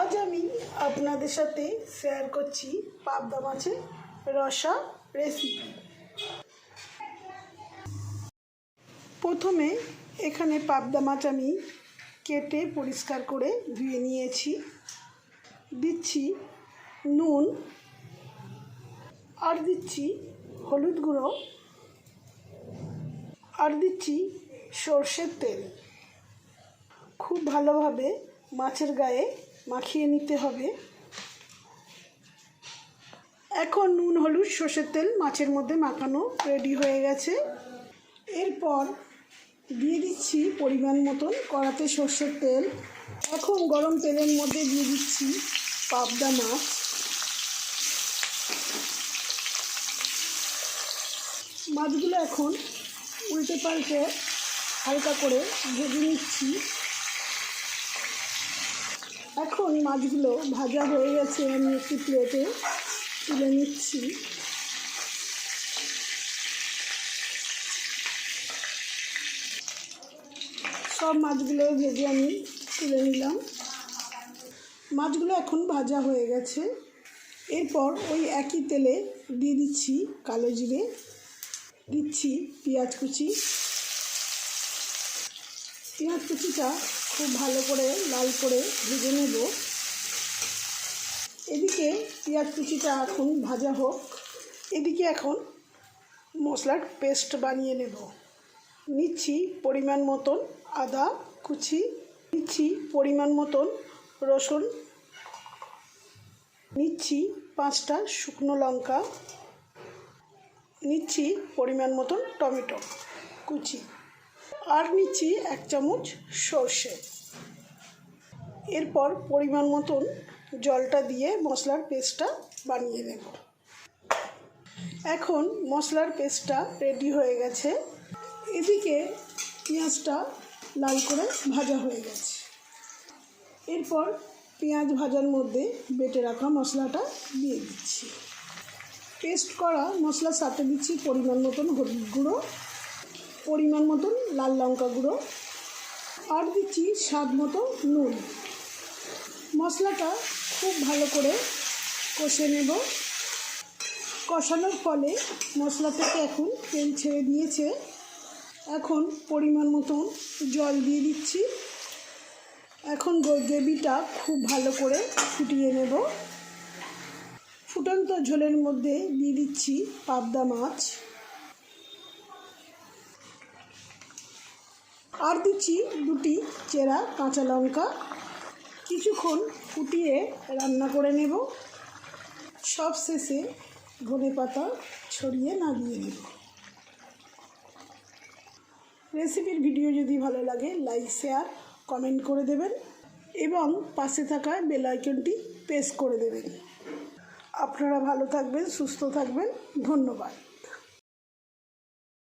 আজ আমি আপনাদের সাথে শেয়ার করছি পাবদা মাছের রসা রেসিপি। প্রথমে এখানে পাবদা মাছ আমি কেটে পরিষ্কার করে ধুয়ে নিয়েছি। দিচ্ছি নুন, আর দিচ্ছি হলুদ গুঁড়ো, আর দিচ্ছি সর্ষের তেল। খুব ভালোভাবে মাছের গায়ে মাখিয়ে নিতে হবে। এখন নুন, হলুদ, সর্ষের তেল মাছের মধ্যে মাখানো রেডি হয়ে গেছে। এরপর দিয়ে দিচ্ছি পরিমাণ মতন কড়াতে সর্ষের তেল। এখন গরম তেলের মধ্যে দিয়ে দিচ্ছি পাবদা মাছ। মাছগুলো এখন উল্টে পাল্টে হালকা করে ভেজে নিচ্ছি। এখন মাছগুলো ভাজা হয়ে গেছে, আমি একটি প্লেটে তুলে নিচ্ছি। সব মাছগুলো ভেজে আমি তুলে নিলাম। মাছগুলো এখন ভাজা হয়ে গেছে। এরপর ওই একই তেলে দিয়ে দিচ্ছি কালো জিরে, দিচ্ছি পেঁয়াজ কুচি। পেঁয়াজ কুচিটা খুব ভালো করে লাল করে ভেজে নেব। এদিকে পেঁয়াজ কুচিটা এখন ভাজা হোক, এদিকে এখন মশলার পেস্ট বানিয়ে নেব। নিচ্ছি পরিমাণ মতন আদা কুচি, নিচ্ছি পরিমাণ মতন রসুন, নিচ্ছি 5টা শুকনো লঙ্কা, নিচ্ছি পরিমাণ মতন টমেটো কুচি, আর নিচ্ছি 1 চামচ সর্ষে। এরপর পরিমাণ মতন জলটা দিয়ে মশলার পেস্টটা বানিয়ে নেব। এখন মশলার পেস্টটা রেডি হয়ে গেছে। এদিকে পেঁয়াজটা লাল করে ভাজা হয়ে গেছে। এরপর পেঁয়াজ ভাজার মধ্যে বেটে রাখা মশলাটা দিয়ে দিচ্ছি। পেস্ট করা মশলার সাথে দিচ্ছি পরিমাণ মতন হলুদ গুঁড়ো, পরিমাণ মতন লাল লঙ্কা গুঁড়ো, আর দিচ্ছি স্বাদ মতো নুন। মশলাটা খুব ভালো করে কষে নেব। কষানোর ফলে মশলা থেকে এখন তেল ছেড়ে দিয়েছে। এখন পরিমাণ মতন জল দিয়ে দিচ্ছি। এখন গ্রেভিটা খুব ভালো করে ফুটিয়ে নেব। ফুটন্ত ঝোলের মধ্যে দিয়ে দিচ্ছি পাবদা মাছ, আর দিচ্ছি 2টি চেরা কাঁচা লঙ্কা। কিছুক্ষণ ফুটিয়ে রান্না করে নেব। সব শেষে ধনেপাতা ছড়িয়ে নামিয়ে নেব। রেসিপির ভিডিও যদি ভালো লাগে লাইক, শেয়ার, কমেন্ট করে দেবেন এবং পাশে থাকা বেল আইকনটি প্রেস করে দেবেন। আপনারা ভালো থাকবেন, সুস্থ থাকবেন। ধন্যবাদ।